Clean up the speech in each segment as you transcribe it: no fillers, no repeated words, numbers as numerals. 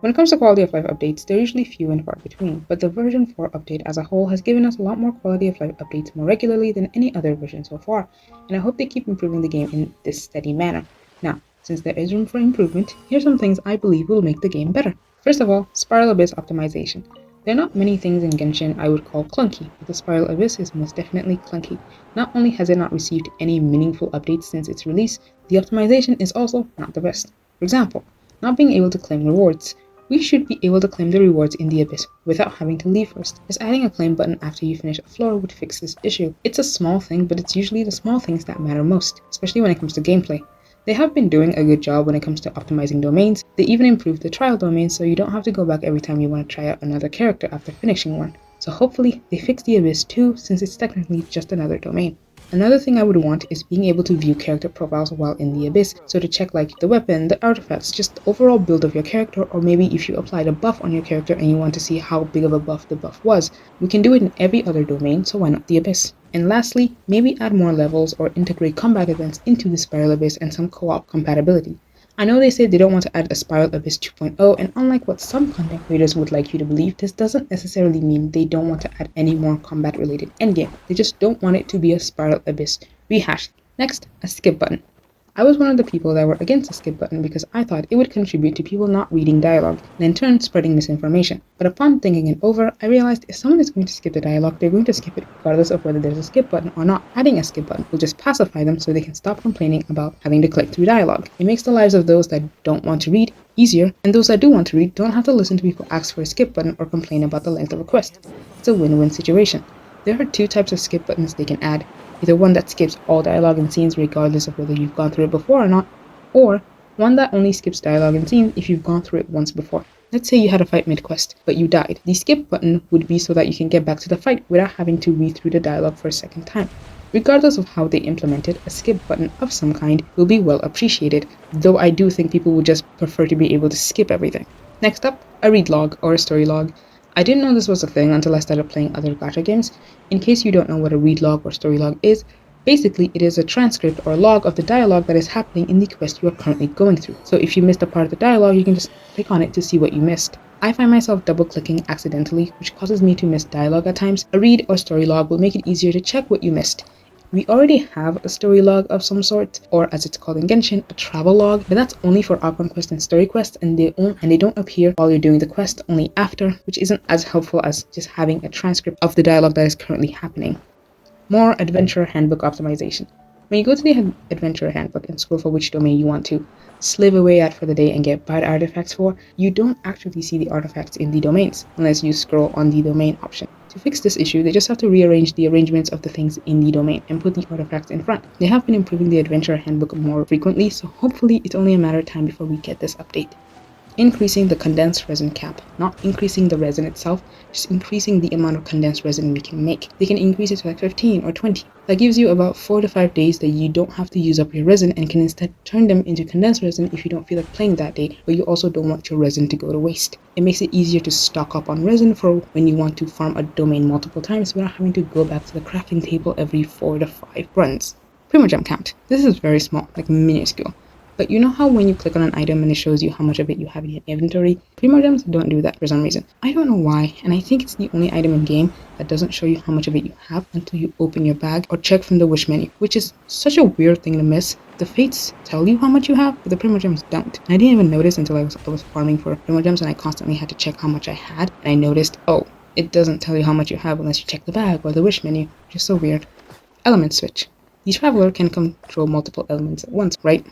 When it comes to quality of life updates, they're usually few and far between, but the version 4 update as a whole has given us a lot more quality of life updates more regularly than any other version so far, and I hope they keep improving the game in this steady manner. Now, since there is room for improvement, here's some things I believe will make the game better. First of all, Spiral Abyss optimization. There are not many things in Genshin I would call clunky, but the Spiral Abyss is most definitely clunky. Not only has it not received any meaningful updates since its release, the optimization is also not the best. For example, not being able to claim rewards. We should be able to claim the rewards in the Abyss without having to leave first. Just adding a claim button after you finish a floor would fix this issue. It's a small thing, but it's usually the small things that matter most, especially when it comes to gameplay. They have been doing a good job when it comes to optimizing domains. They even improved the trial domain so you don't have to go back every time you want to try out another character after finishing one. So hopefully they fix the Abyss too, since it's technically just another domain. Another thing I would want is being able to view character profiles while in the Abyss, so to check like the weapon, the artifacts, just the overall build of your character, or maybe if you applied a buff on your character and you want to see how big of a buff the buff was. We can do it in every other domain, so why not the Abyss? And lastly, maybe add more levels or integrate combat events into the Spiral Abyss and some co-op compatibility. I know they say they don't want to add a Spiral Abyss 2.0, and unlike what some content creators would like you to believe, this doesn't necessarily mean they don't want to add any more combat related endgame. They just don't want it to be a Spiral Abyss rehash. Next, a skip button. I was one of the people that were against the skip button because I thought it would contribute to people not reading dialogue and in turn spreading misinformation. But upon thinking it over, I realized if someone is going to skip the dialogue, they're going to skip it regardless of whether there's a skip button or not. Adding a skip button will just pacify them so they can stop complaining about having to click through dialogue. It makes the lives of those that don't want to read easier, and those that do want to read don't have to listen to people ask for a skip button or complain about the length of a quest. It's a win-win situation. There are two types of skip buttons they can add. Either one that skips all dialogue and scenes regardless of whether you've gone through it before or not, or one that only skips dialogue and scenes if you've gone through it once before. Let's say you had a fight mid-quest, but you died. The skip button would be so that you can get back to the fight without having to read through the dialogue for a second time. Regardless of how they implement it, a skip button of some kind will be well appreciated, though I do think people would just prefer to be able to skip everything. Next up, a read log or a story log. I didn't know this was a thing until I started playing other gacha games. In case you don't know what a read log or story log is, basically it is a transcript or log of the dialogue that is happening in the quest you are currently going through. So if you missed a part of the dialogue, you can just click on it to see what you missed. I find myself double clicking accidentally, which causes me to miss dialogue at times. A read or story log will make it easier to check what you missed. We already have a story log of some sort, or as it's called in Genshin, a travel log, but that's only for Archon Quest and Story Quest, and they don't appear while you're doing the quest, only after, which isn't as helpful as just having a transcript of the dialogue that is currently happening. More Adventure Handbook optimization. When you go to the Adventure Handbook and scroll for which domain you want to slave away at for the day and get bad artifacts for, you don't actually see the artifacts in the domains unless you scroll on the domain option. To fix this issue, they just have to rearrange the arrangements of the things in the domain and put the artifacts in front. They have been improving the Adventure Handbook more frequently, so hopefully it's only a matter of time before we get this update. Increasing the condensed resin cap, not increasing the resin itself, just increasing the amount of condensed resin we can make. They can increase it to like 15 or 20. That gives you about 4 to 5 days that you don't have to use up your resin and can instead turn them into condensed resin if you don't feel like playing that day, but you also don't want your resin to go to waste. It makes it easier to stock up on resin for when you want to farm a domain multiple times without having to go back to the crafting table every 4 to 5 runs. Primogem count. This is very small, like minuscule. But you know how when you click on an item and it shows you how much of it you have in your inventory? Primogems don't do that for some reason. I don't know why, and I think it's the only item in game that doesn't show you how much of it you have until you open your bag or check from the wish menu, which is such a weird thing to miss. The fates tell you how much you have, but the Primogems don't. And I didn't even notice until I was farming for Primogems and I constantly had to check how much I had, and I noticed, oh, it doesn't tell you how much you have unless you check the bag or the wish menu, which is so weird. Element switch. The Traveler can control multiple elements at once, right?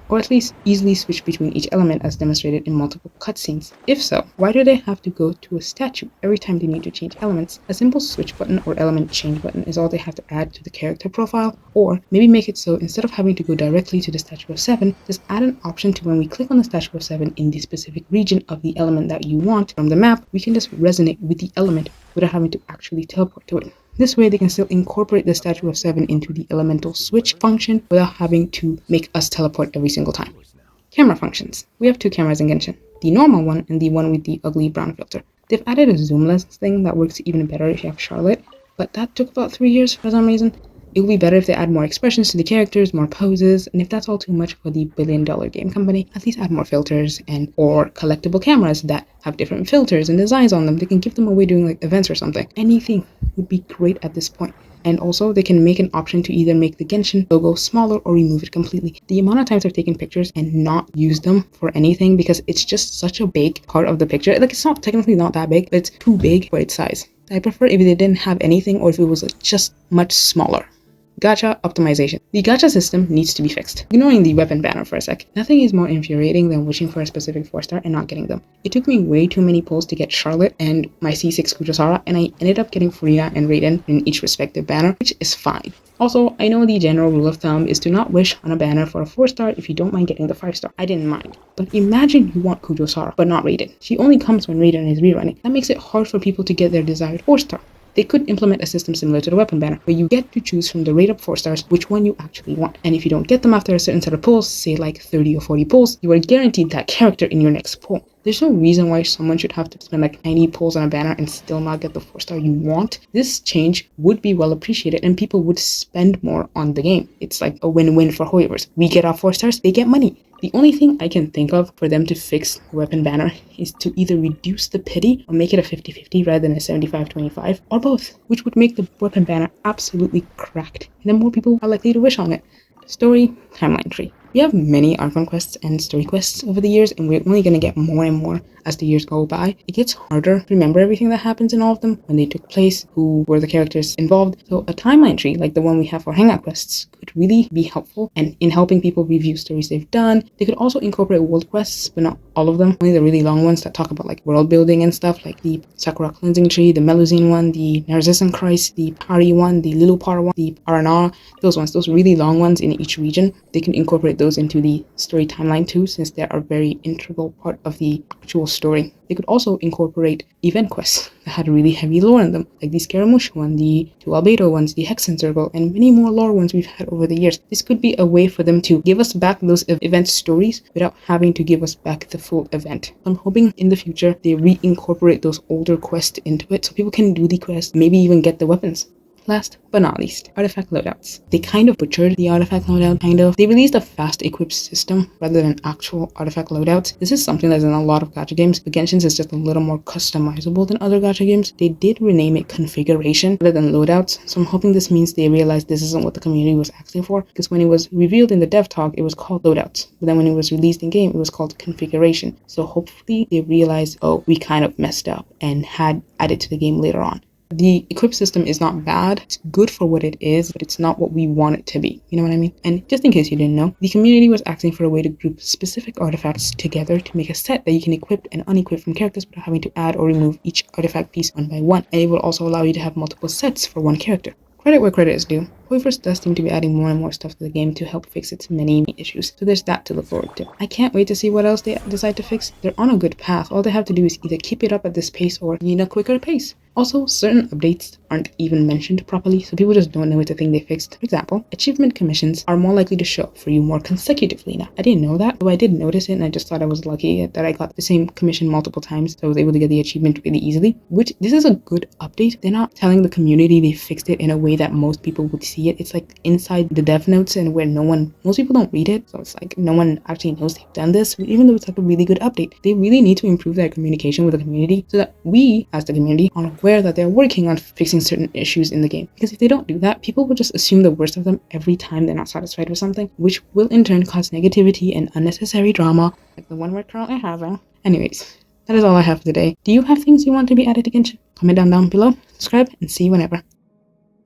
Or at least easily switch between each element as demonstrated in multiple cutscenes. If so, why do they have to go to a statue every time they need to change elements? A simple switch button or element change button is all they have to add to the character profile, or maybe make it so instead of having to go directly to the Statue of 7, just add an option to when we click on the Statue of 7 in the specific region of the element that you want from the map, we can just resonate with the element without having to actually teleport to it. This way they can still incorporate the Statue of 7 into the elemental switch function without having to make us teleport every single time. Camera functions. We have two cameras in Genshin, the normal one and the one with the ugly brown filter. They've added a zoom lens thing that works even better if you have Charlotte, but that took about 3 years for some reason. It would be better if they add more expressions to the characters, more poses, and if that's all too much for the billion-dollar game company, at least add more filters or collectible cameras that have different filters and designs on them. They can give them away during like events or something. Anything would be great at this point. And also, they can make an option to either make the Genshin logo smaller or remove it completely. The amount of times I've taken pictures and not used them for anything because it's just such a big part of the picture. Like, it's not technically not that big, but it's too big for its size. I prefer if they didn't have anything or if it was just much smaller. Gacha optimization. The gacha system needs to be fixed. Ignoring the weapon banner for a sec, nothing is more infuriating than wishing for a specific 4-star and not getting them. It took me way too many pulls to get Charlotte and my C6 Kujosara, and I ended up getting Furia and Raiden in each respective banner, which is fine. Also, I know the general rule of thumb is to not wish on a banner for a 4-star if you don't mind getting the 5-star. I didn't mind. But imagine you want Kujosara, but not Raiden. She only comes when Raiden is rerunning. That makes it hard for people to get their desired 4-star. They could implement a system similar to the weapon banner, where you get to choose from the rate up 4-stars which one you actually want. And if you don't get them after a certain set of pulls, say like 30 or 40 pulls, you are guaranteed that character in your next pull. There's no reason why someone should have to spend like 90 pulls on a banner and still not get the 4-star you want. This change would be well appreciated and people would spend more on the game. It's like a win-win for Hoyoverse. We get our 4-stars, they get money. The only thing I can think of for them to fix the weapon banner is to either reduce the pity or make it a 50-50 rather than a 75-25, or both, which would make the weapon banner absolutely cracked, and then more people are likely to wish on it. Story timeline tree. We have many Archon quests and story quests over the years, and we're only going to get more and more as the years go by. It gets harder to remember everything that happens in all of them, when they took place, who were the characters involved. So a timeline tree, like the one we have for Hangout quests, could really be helpful and in helping people review stories they've done. They could also incorporate world quests, but not all of them. Only the really long ones that talk about like world building and stuff, like the Sakura Cleansing Tree, the Melusine one, the Narcissan Christ, the Pari one, the Lilupar one, the Arana, those ones, those really long ones in each region. They can incorporate those into the story timeline too, since they are a very integral part of the actual story. They could also incorporate event quests that had really heavy lore in them, like the Scaramouche one, the two Albedo ones, the Hexen Circle, and many more lore ones we've had over the years. This could be a way for them to give us back those event stories without having to give us back the full event. I'm hoping in the future they reincorporate those older quests into it so people can do the quest, maybe even get the weapons. Last but not least, artifact loadouts. They kind of butchered the artifact loadout, They released a fast equip system rather than actual artifact loadouts. This is something that's in a lot of gacha games, but Genshin's is just a little more customizable than other gacha games. They did rename it configuration rather than loadouts, so I'm hoping this means they realized this isn't what the community was asking for, because when it was revealed in the dev talk, it was called loadouts, but then when it was released in game, it was called configuration. So hopefully they realized, oh, we kind of messed up and had added to the game later on. The equip system is not bad. It's good for what it is, but it's not what we want it to be. You know what I mean? And just in case you didn't know, the community was asking for a way to group specific artifacts together to make a set that you can equip and unequip from characters without having to add or remove each artifact piece one by one. And it will also allow you to have multiple sets for one character. Credit where credit is due. Hoyoverse does seem to be adding more and more stuff to the game to help fix its many issues, so there's that to look forward to. I can't wait to see what else they decide to fix. They're on a good path. All they have to do is either keep it up at this pace or need a quicker pace. Also, certain updates aren't even mentioned properly, so people just don't know it's a thing they fixed. For example, achievement commissions are more likely to show up for you more consecutively now. I didn't know that, though I did notice it, and I just thought I was lucky that I got the same commission multiple times, so I was able to get the achievement really easily. Which, this is a good update. They're not telling the community they fixed it in a way that most people would see it. It's like inside the dev notes and where most people don't read it, so it's like no one actually knows they've done this, even though it's like a really good update. They really need to improve their communication with the community so that we, as the community, are aware that they're working on fixing certain issues in the game. Because if they don't do that, people will just assume the worst of them every time they're not satisfied with something, which will in turn cause negativity and unnecessary drama, like the one we're currently having. Anyways, that is all I have for today. Do you have things you want to be added to Genshin? Comment down below, subscribe, and see you whenever.